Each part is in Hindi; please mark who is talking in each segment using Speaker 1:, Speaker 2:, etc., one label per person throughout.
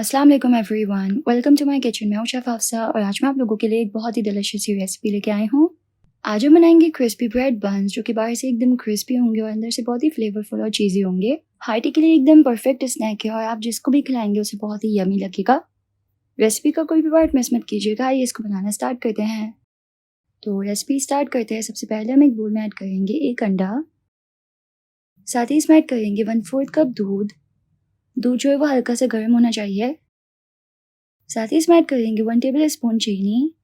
Speaker 1: अस्सलाम वालेकुम everyone, welcome to my kitchen. मैं हूं शेफ़ हफ्सा और आज मैं आप लोगों के लिए एक बहुत ही डिलीशियस सी रेसिपी लेके आई हूं। आज हम बनाएंगे क्रिस्पी ब्रेड बन्स, जो कि बाहर से एकदम क्रिस्पी होंगे और अंदर से बहुत ही फ्लेवरफुल और चीज़ी होंगे। हार्टी के लिए एकदम परफेक्ट स्नैक है और आप जिसको भी खिलाएंगे उसे बहुत ही यमी लगेगा। रेसिपी का कोई भी पार्ट मिस मत कीजिएगा। आइए इसको बनाना स्टार्ट करते हैं। तो रेसिपी स्टार्ट करते हैं। सबसे पहले हम एक बोल में ऐड करेंगे 1 अंडा, साथ ही इसमें ऐड करेंगे 1/4 कप दूध। दूध जो है वो हल्का सा गर्म होना चाहिए। साथ ही इसमें ऐड करेंगे 1 टेबल स्पून चीनी,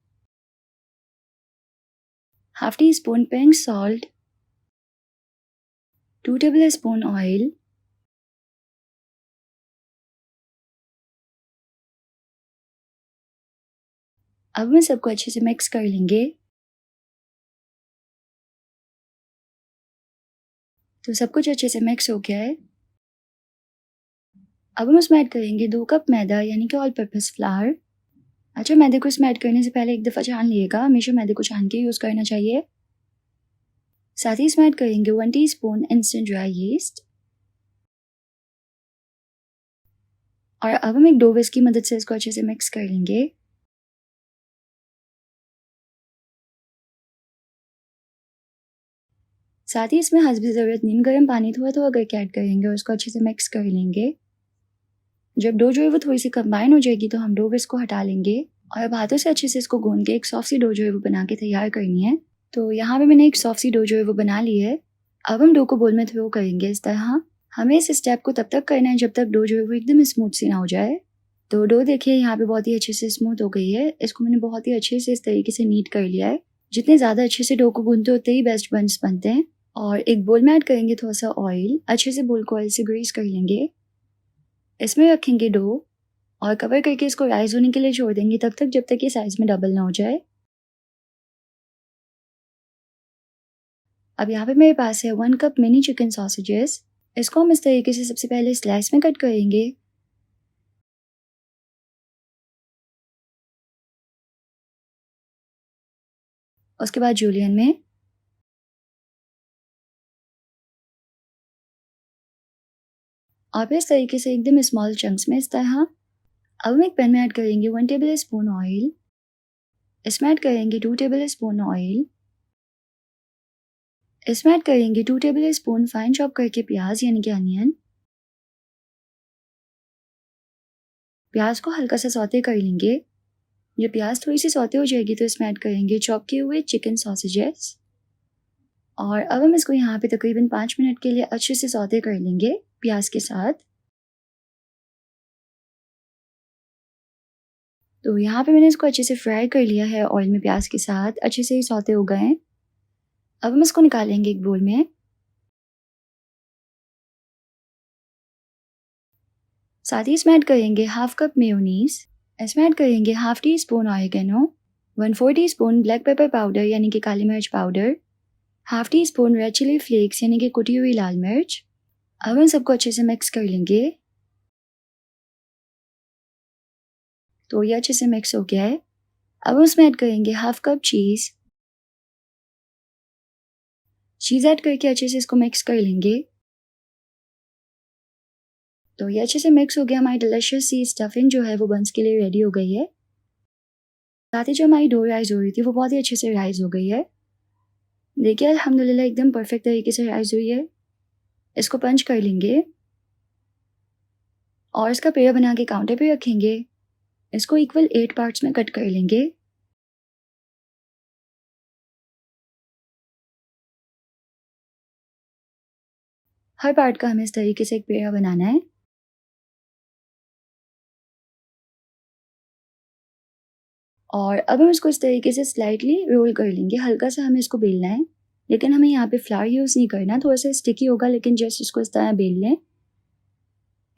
Speaker 1: half tea spoon pink salt, 2 table spoon oil, अब हम सबको अच्छे से मिक्स कर लेंगे। तो सब कुछ अच्छे से मिक्स हो गया है। अब हम उसमें ऐड करेंगे 2 कप मैदा यानी कि ऑल पर्पस फ्लावर। अच्छा, मैदे को इसमें ऐड करने से पहले एक दफ़ा छान लिएगा, हमेशा मैदे को छान के यूज़ करना चाहिए। साथ ही इसमें ऐड करेंगे 1 टीस्पून इंस्टेंट ड्राई यीस्ट और अब हम एक डो विस्क की मदद से इसको अच्छे से मिक्स कर लेंगे। साथ ही इसमें हस्ब ज़रूरत नीम गर्म पानी थोड़ा थोड़ा करके ऐड करेंगे और इसको अच्छे से मिक्स कर लेंगे। जब डो जो है वो थोड़ी सी कंबाइन हो जाएगी तो हम डो विस्क को हटा लेंगे और अब हाथों से अच्छे से इसको गूंद के एक सॉफ्ट सी डो जो है वो बना के तैयार करनी है। तो यहाँ पे मैंने एक सॉफ्ट सी डो जो है वो बना ली है। अब हम डो को बोल में थ्रो करेंगे इस तरह। हमें इस स्टेप को तब तक करना है जब तक डो जो है वो एकदम स्मूथ सी ना हो जाए। तो डो देखिए यहाँ पे बहुत ही अच्छे से स्मूथ हो गई है। इसको मैंने बहुत ही अच्छे से इस तरीके से नीट कर लिया है। जितने ज़्यादा अच्छे से डो को गूंदते उतने ही बेस्ट बन्स बनते हैं। और एक बोल में ऐड करेंगे थोड़ा सा ऑयल, अच्छे से बोल को ऑयल से ग्रीस कर लेंगे। इसमें रखेंगे डो और कवर करके इसको राइज होने के लिए छोड़ देंगे तब तक जब तक ये साइज में डबल ना हो जाए। अब यहाँ पे मेरे पास है 1 कप मिनी चिकन सॉसेजेस। इसको हम इस तरीके से सबसे पहले स्लाइस में कट करेंगे। उसके बाद जूलियन में, और फिर इस तरीके से एकदम स्मॉल चंक्स में इस तरह। अब हम एक पैन में ऐड करेंगे 1 टेबल स्पून ऑयल। इसमें ऐड करेंगे 2 टेबल स्पून ऑयल। इसमें ऐड करेंगे 2 टेबल स्पून फाइन चॉप करके प्याज यानी कि अनियन। प्याज को हल्का सा सौते कर लेंगे। जब प्याज थोड़ी सी सौते हो जाएगी तो इसमें ऐड करेंगे चॉप किए हुए चिकन सॉसेजेस और अब हम इसको यहाँ पे तकरीबन 5 मिनट के लिए अच्छे से सौते कर लेंगे प्याज के साथ। तो यहाँ पे मैंने इसको अच्छे से फ्राई कर लिया है ऑयल में प्याज के साथ, अच्छे से ही सौते हो गए हैं। अब हम इसको निकालेंगे एक बोल में। साथ ही इसमें ऐड करेंगे हाफ कप मेयोनीज। इसमें ऐड करेंगे half teaspoon oregano, 1/4 teaspoon black pepper powder यानी कि काली मिर्च powder, half teaspoon red chilli flakes यानी कि कुटी हुई लाल मिर्च। अब हम सबको अच्छे से मिक्स कर लेंगे। तो ये अच्छे से मिक्स हो गया है। अब हम इसमें ऐड करेंगे हाफ कप चीज़। चीज़ ऐड करके अच्छे से इसको मिक्स कर लेंगे। तो ये अच्छे से मिक्स हो गया। हमारी डिलिशियस सी स्टफिंग जो है वो बंस के लिए रेडी हो गई है। साथ ही जो हमारी डो राइस हो रही थी वो बहुत ही अच्छे से राइस हो गई है। देखिए अल्हम्दुलिल्लाह एकदम परफेक्ट तरीके से राइस हुई है। इसको पंच कर लेंगे और इसका पेड़ा बना के काउंटर पे रखेंगे। इसको इक्वल 8 पार्ट्स में कट कर लेंगे। हर पार्ट का हमें इस तरीके से एक पेड़ा बनाना है। और अब हम इसको इस तरीके से स्लाइटली रोल कर लेंगे। हल्का सा हमें इसको बेलना है, लेकिन हमें यहाँ पे फ्लावर यूज़ नहीं करना। थोड़ा सा स्टिकी होगा, लेकिन जस्ट इसको इस तरह बेल लें,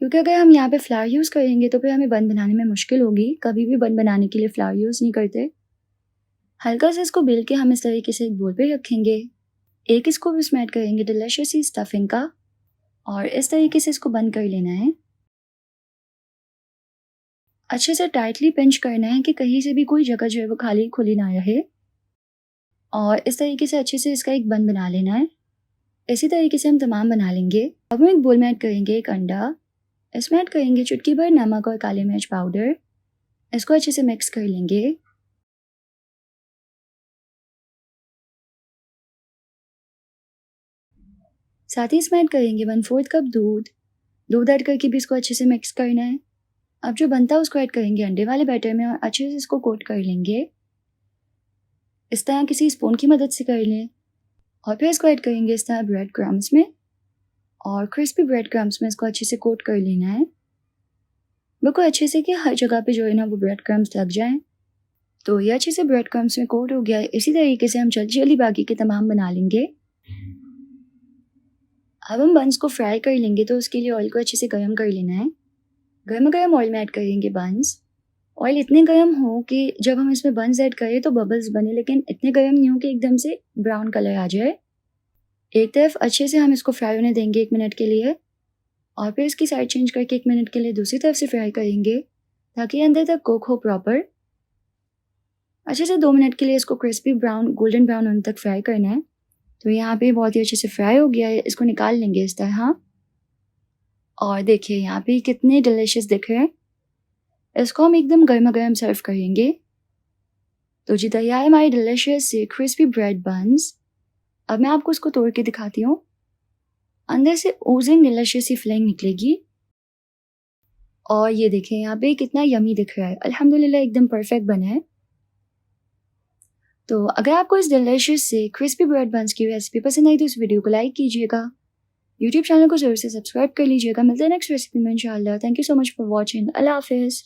Speaker 1: क्योंकि अगर हम यहाँ पे फ्लावर यूज़ करेंगे तो फिर हमें बन बनाने में मुश्किल होगी। कभी भी बन बनाने के लिए फ्लावर यूज़ नहीं करते। हल्का सा इसको बेल के हम इस तरीके से एक बोल पे रखेंगे। एक स्कूप इसमें ऐड करेंगे डिलिशियस सी स्टफिंग का और इस तरीके से इसको बंद कर लेना है। अच्छे से टाइटली पिंच करना है कि कहीं से भी कोई जगह जो है वो खाली खुली ना रहे। और इस तरीके से अच्छे से इसका एक बन बना लेना है। इसी तरीके से हम तमाम बना लेंगे। अब हम एक बोल में ऐड करेंगे 1 अंडा, इसमें ऐड करेंगे चुटकी भर नमक और काली मिर्च पाउडर। इसको अच्छे से मिक्स कर लेंगे। साथ ही इसमें ऐड करेंगे 1/4 कप दूध ऐड करके भी इसको अच्छे से मिक्स करना है। अब जो बनता है उसको ऐड करेंगे अंडे वाले बैटर में और अच्छे से इसको कोट कर लेंगे। इस तरह किसी स्पून की मदद से कर लें और फिर इसको ऐड करेंगे इस तरह ब्रेड क्रम्स में और क्रिस्पी ब्रेड क्रम्स में इसको अच्छे से कोट कर लेना है। बिल्कुल अच्छे से कि हर जगह पे जो है ना वो ब्रेड क्रम्स लग जाएं। तो ये अच्छे से ब्रेड क्रम्स में कोट हो गया है। इसी तरीके से हम जल्दी जल्दी बाकी के तमाम बना लेंगे। अब हम बंस को फ्राई कर लेंगे तो उसके लिए ऑयल को अच्छे से गर्म कर लेना है। गर्म गर्म ऑयल में ऐड करेंगे बंस। ऑयल इतने गर्म हो कि जब हम इसमें बंस ऐड करें तो बबल्स बने, लेकिन इतने गर्म नहीं हो कि एकदम से ब्राउन कलर आ जाए। एक तरफ अच्छे से हम इसको फ्राई होने देंगे 1 मिनट के लिए और फिर इसकी साइड चेंज करके 1 मिनट के लिए दूसरी तरफ से फ्राई करेंगे ताकि अंदर तक कुक हो प्रॉपर। अच्छे से 2 मिनट के लिए इसको क्रिस्पी ब्राउन गोल्डन ब्राउन होने तक फ्राई करना है। तो यहाँ पे बहुत ही अच्छे से फ्राई हो गया है। इसको निकाल लेंगे इस तरह और देखिए यहाँ पे कितने डिलीशियस दिख रहे हैं। इसको हम एकदम गर्मा गर्म सर्व करेंगे। तो जी तैयार है हमारे डिलीशियस से क्रिस्पी ब्रेड बंस। अब मैं आपको इसको तोड़ के दिखाती हूँ। अंदर से ओजिंग डिलीशियस सी फिलिंग निकलेगी और ये देखिए यहाँ पे कितना यमी दिख रहा है। अल्हम्दुलिल्लाह एकदम परफेक्ट बना है। तो अगर आपको इस डिलीशियस से क्रिस्पी ब्रेड बंस की रेसिपी पसंद आई तो इस वीडियो को लाइक कीजिएगा। यूट्यूब चैनल को जरूर से सब्सक्राइब कर लीजिएगा। मिलते हैं नेक्स्ट रेसिपी में इंशाल्लाह। Thank you so much for watching. अल्लाह हाफिज़।